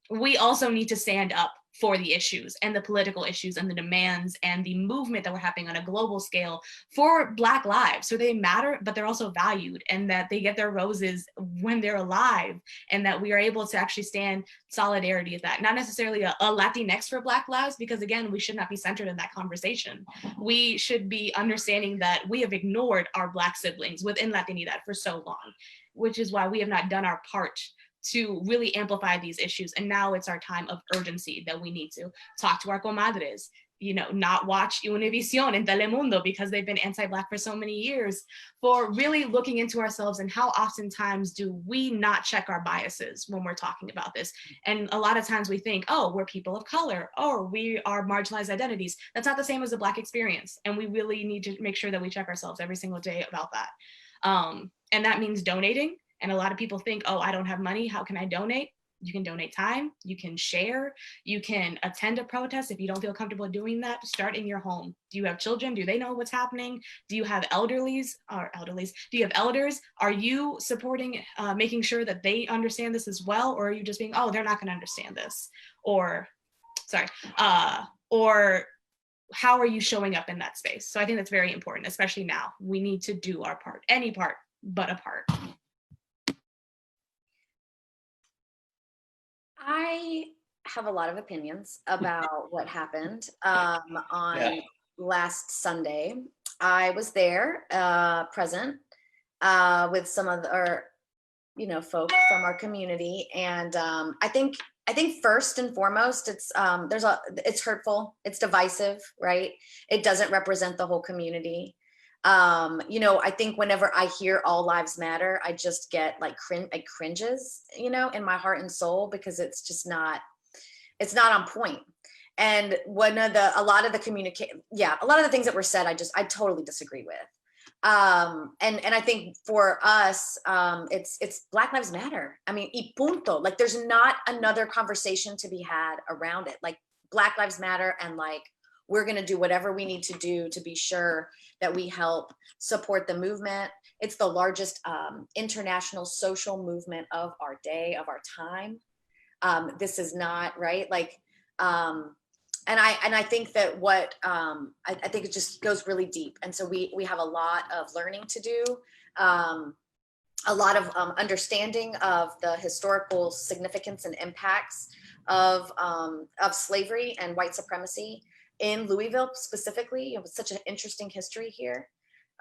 We also need to stand up for the issues and the political issues and the demands and the movement that we're happening on a global scale for Black lives. So they matter, but they're also valued, and that they get their roses when they're alive, and that we are able to actually stand solidarity with that. Not necessarily a Latinx for Black lives, because again, we should not be centered in that conversation. We should be understanding that we have ignored our Black siblings within Latinidad for so long, which is why we have not done our part to really amplify these issues. And now it's our time of urgency that we need to talk to our comadres, not watch Univision and Telemundo because they've been anti-Black for so many years, for really looking into ourselves and how oftentimes do we not check our biases when we're talking about this. And a lot of times we think, oh, we're people of color, or we are marginalized identities. That's not the same as a Black experience. And we really need to make sure that we check ourselves every single day about that. And that means donating. And a lot of people think, oh, I don't have money, how can I donate? You can donate time, you can share, you can attend a protest. If you don't feel comfortable doing that, start in your home. Do you have children? Do they know what's happening? Do you have elderlies? Do you have elders? Are you supporting, making sure that they understand this as well? Or are you just being, oh, they're not going to understand this? Or, sorry, or how are you showing up in that space? So I think that's very important, especially now. We need to do our part, any part, but a part. I have a lot of opinions about what happened on last Sunday. I was there, present, with some of our, folk from our community, and I think first and foremost, it's hurtful, it's divisive, right? It doesn't represent the whole community. I think whenever I hear all lives matter, I just get like cringes, in my heart and soul, because it's just not, it's not on point. And a lot of the things that were said, I totally disagree with. And I think for us, it's Black Lives Matter. I mean, y punto. Like, there's not another conversation to be had around it. Like, Black Lives Matter, and like, we're going to do whatever we need to do to be sure that we help support the movement. It's the largest international social movement of our day, of our time. This is not right. Like, and I think that I think it just goes really deep. And so we have a lot of learning to do, a lot of understanding of the historical significance and impacts of slavery and white supremacy in Louisville specifically. It was such an interesting history here.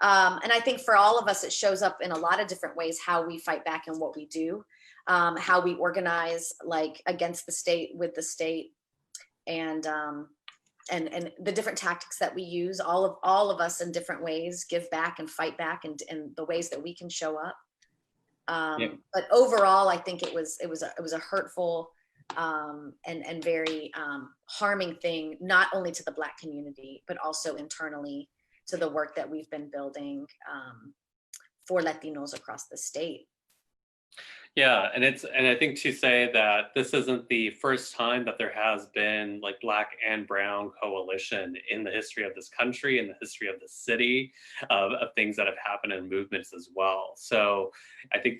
And I think for all of us, it shows up in a lot of different ways, how we fight back and what we do, how we organize, like, against the state, with the state, and the different tactics that we use, all of us in different ways, give back and fight back, and the ways that we can show up. But overall, I think it was a hurtful and very harming thing, not only to the Black community, but also internally to the work that we've been building for Latinos across the state. Yeah, and I think to say that this isn't the first time that there has been like Black and Brown coalition in the history of this country, in the history of the city, of things that have happened in movements as well. So I think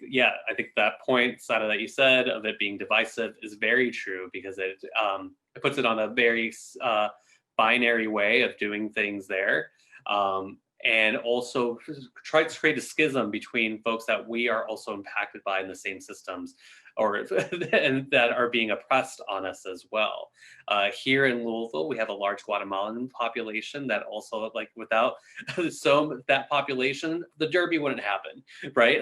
that point, Sada, that you said of it being divisive is very true, because it puts it on a very binary way of doing things there. And also try to create a schism between folks that we are also impacted by in the same systems, and that are being oppressed on us as well. Here in Louisville, we have a large Guatemalan population that also, like, without that population, the Derby wouldn't happen, right?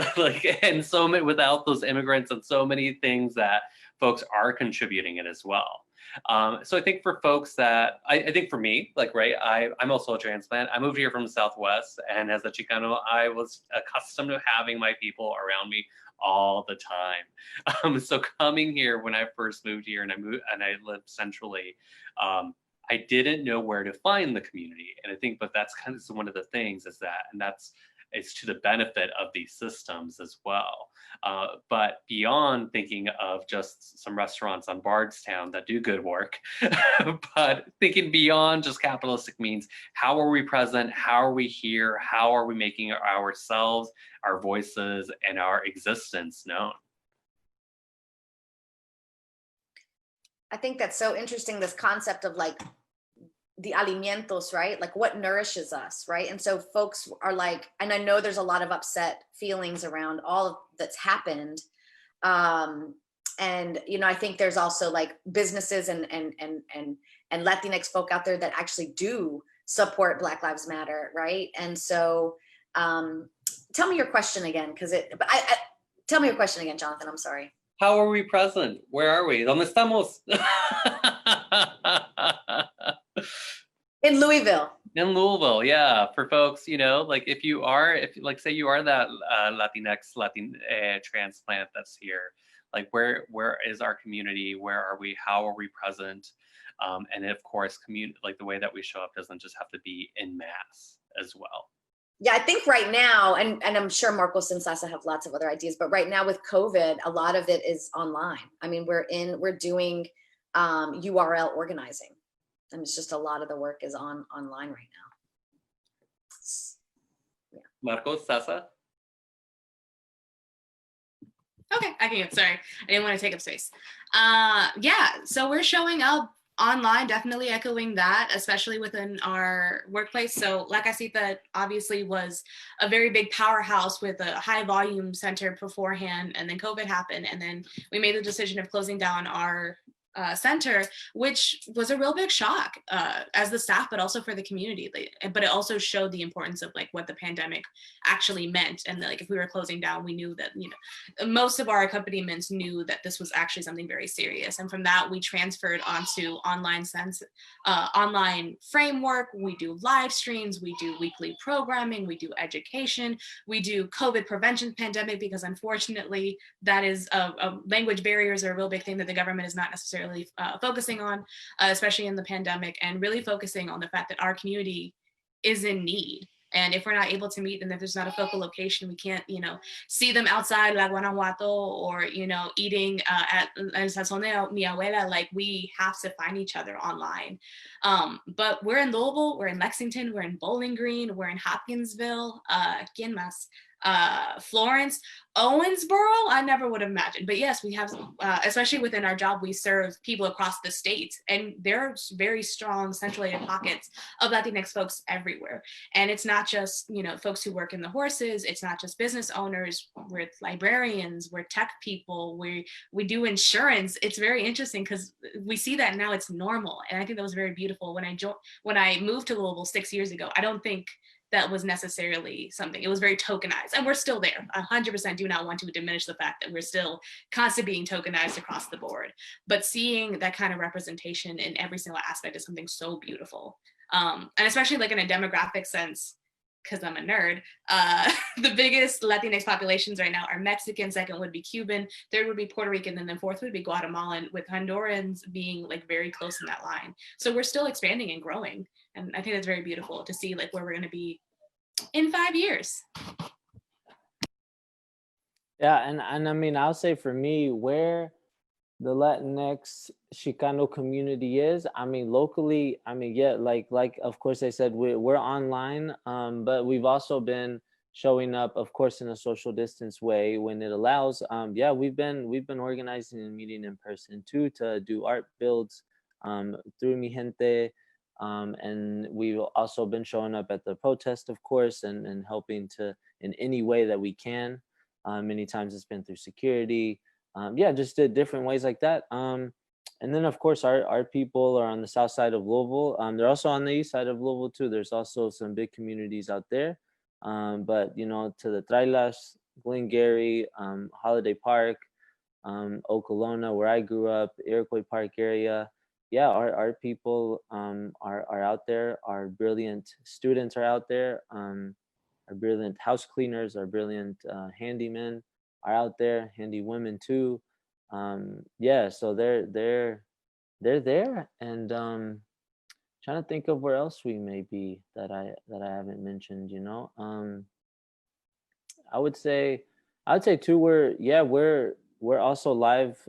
Without those immigrants and so many things that folks are contributing it as well. So I think for folks that, I think for me, like, right, I'm also a transplant. I moved here from the Southwest, and as a Chicano, I was accustomed to having my people around me all the time. So coming here when I first moved here, and I lived centrally, I didn't know where to find the community. And I think, but that's kind of one of the things is that, and it's to the benefit of these systems as well. But beyond thinking of just some restaurants on Bardstown that do good work, but thinking beyond just capitalistic means, how are we present? How are we here? How are we making ourselves, our voices, and our existence known? I think that's so interesting, this concept of like the alimentos, right? Like, what nourishes us, right? And so folks are like, and I know there's a lot of upset feelings around all that's happened. And, I think there's also like businesses and Latinx folk out there that actually do support Black Lives Matter, right? And so tell me your question again, tell me your question again, Jonathan, I'm sorry. How are we present? Where are we? ¿Dónde estamos? In Louisville. In Louisville, yeah. For folks, like say you are that Latinx transplant that's here, like where is our community? Where are we? How are we present? And of course, like the way that we show up doesn't just have to be en masse as well. Yeah, I think right now, and I'm sure Marcos and Sasa have lots of other ideas, but right now with COVID, a lot of it is online. I mean, we're doing URL organizing, and it's just a lot of the work is online right now. Yeah. Marcos, Sasa? Okay, I can get, sorry. I didn't want to take up space. Yeah, so we're showing up online, definitely echoing that, especially within our workplace. So La Casita obviously was a very big powerhouse with a high volume center beforehand, and then COVID happened, and then we made the decision of closing down our center, which was a real big shock as the staff, but also for the community. But it also showed the importance of like what the pandemic actually meant, and like if we were closing down, we knew that, you know, most of our accompaniments knew that this was actually something very serious. And from that, we transferred onto online framework. We do live streams, we do weekly programming, we do education, we do COVID prevention pandemic, because unfortunately that is language barriers are a real big thing that the government is not necessarily focusing on, especially in the pandemic, and really focusing on the fact that our community is in need. And if we're not able to meet them, if there's not a focal location, we can't, you know, see them outside La Guanajuato, or, you know, eating at El Sazón de Mi Abuela. Like, we have to find each other online. But we're in Louisville, we're in Lexington, we're in Bowling Green, we're in Hopkinsville, ¿quién más? Florence, Owensboro, I never would have imagined. But yes, we have, especially within our job, we serve people across the state, and there are very strong centralized pockets of Latinx folks everywhere. And it's not just, you know, folks who work in the horses, it's not just business owners, we're librarians, we're tech people, we do insurance. It's very interesting because we see that now it's normal. And I think that was very beautiful. When I moved to Louisville 6 years ago, I don't think that was necessarily something. It was very tokenized, and we're still there. 100% do not want to diminish the fact that we're still constantly being tokenized across the board. But seeing that kind of representation in every single aspect is something so beautiful. And especially like in a demographic sense, because I'm a nerd, the biggest Latinx populations right now are Mexican, second would be Cuban, third would be Puerto Rican, and then fourth would be Guatemalan, with Hondurans being like very close in that line. So we're still expanding and growing. And I think that's very beautiful to see like where we're going to be in 5 years. Yeah, and I mean, I'll say for me, where the Latinx Chicano community is, I mean, locally, I mean, yeah, like of course I said, we're online, but we've also been showing up, of course, in a social distance way when it allows. Yeah, we've been organizing and meeting in person too, to do art builds through Mi Gente. And we've also been showing up at the protest, of course, and helping to in any way that we can. Many times it's been through security. Yeah, just different ways like that. And then, of course, our people are on the south side of Louisville. They're also on the east side of Louisville, too. There's also some big communities out there. But, you know, to the Trailas, Glengarry, Holiday Park, Okolona, where I grew up, Iroquois Park area. Yeah, our people are out there. Our brilliant students are out there. Our brilliant house cleaners, our brilliant handymen are out there. Handy women too. Yeah, so they're there. And trying to think of where else we may be that I haven't mentioned. You know, I would say too. We're also live.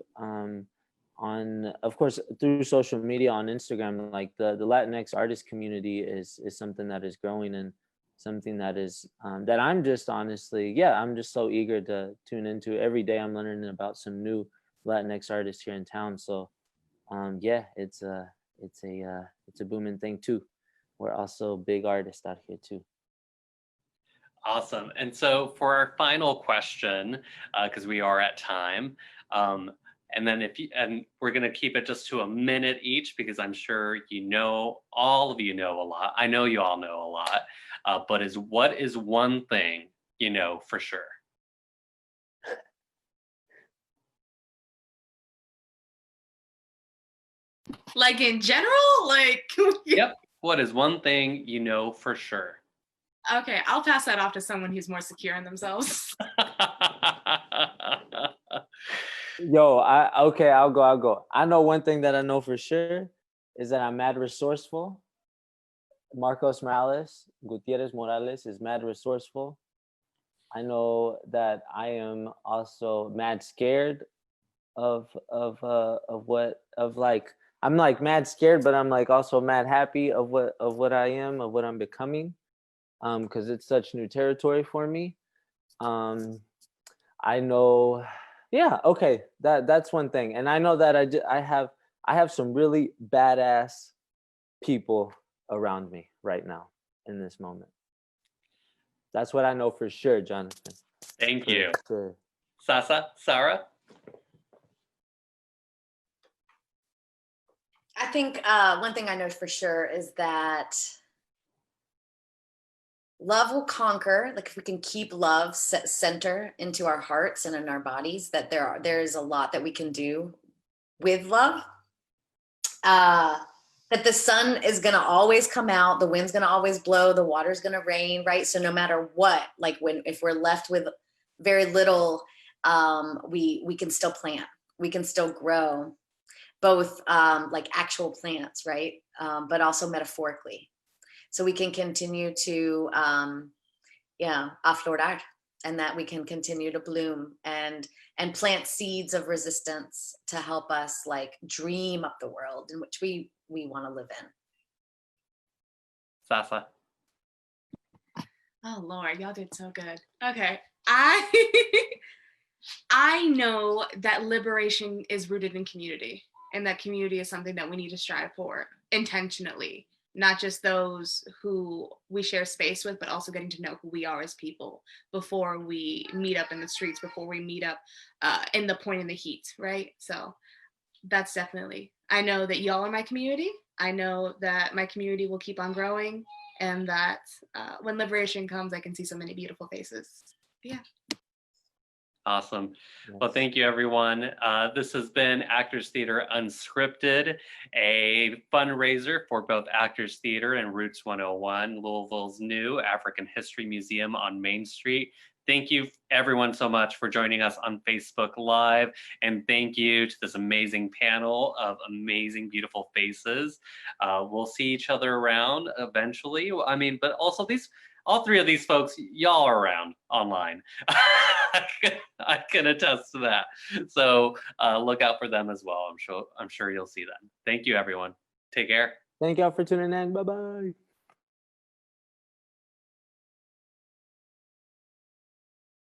On, of course, through social media on Instagram. Like the Latinx artist community is something that is growing, and something that is that I'm just honestly, yeah, I'm just so eager to tune into. Every day I'm learning about some new Latinx artists here in town. So yeah, it's a booming thing too. We're also big artists out here too. Awesome. And so for our final question, because we are at time, and then and we're going to keep it just to a minute each, because I'm sure all of you know a lot. I know you all know a lot, but what is one thing you know for sure? Like in general, like. Yep. What is one thing you know for sure? Okay, I'll pass that off to someone who's more secure in themselves. Yo, I'll go. I know one thing that I know for sure is that I'm mad resourceful. Marcos Morales, Gutierrez Morales is mad resourceful. I know that I am also mad scared of I'm like mad scared, but I'm like also mad happy of what I am, of what I'm becoming, because it's such new territory for me. I know, yeah, okay, that's one thing, and I know that I have some really badass people around me right now in this moment. That's what I know for sure, Jonathan. Thank For you. sure. Sasa, Sarah? I think one thing I know for sure is that love will conquer. Like if we can keep love center into our hearts and in our bodies, that there is a lot that we can do with love. That the sun is gonna always come out, the wind's gonna always blow, the water's gonna rain, right? So no matter what, like if we're left with very little, we can still plant, we can still grow, both like actual plants, right? But also metaphorically. So we can continue to, aflorar, and that we can continue to bloom and plant seeds of resistance to help us like dream up the world in which we want to live in. Sasa? Oh Lord, y'all did so good. Okay, I know that liberation is rooted in community, and that community is something that we need to strive for intentionally, not just those who we share space with, but also getting to know who we are as people before we meet up in the streets, before we meet up in the point in the heat, right? So that's definitely, I know that y'all are my community. I know that my community will keep on growing, and that when liberation comes, I can see so many beautiful faces. Yeah. Awesome. Yes. Well, thank you, everyone. This has been Actors Theater Unscripted, a fundraiser for both Actors Theater and Roots 101, Louisville's new African History Museum on Main Street. Thank you, everyone, so much for joining us on Facebook Live. And thank you to this amazing panel of amazing, beautiful faces. We'll see each other around eventually. I mean, but also all three of these folks, y'all are around online. I can attest to that. So look out for them as well. I'm sure you'll see them. Thank you, everyone. Take care. Thank y'all for tuning in. Bye-bye.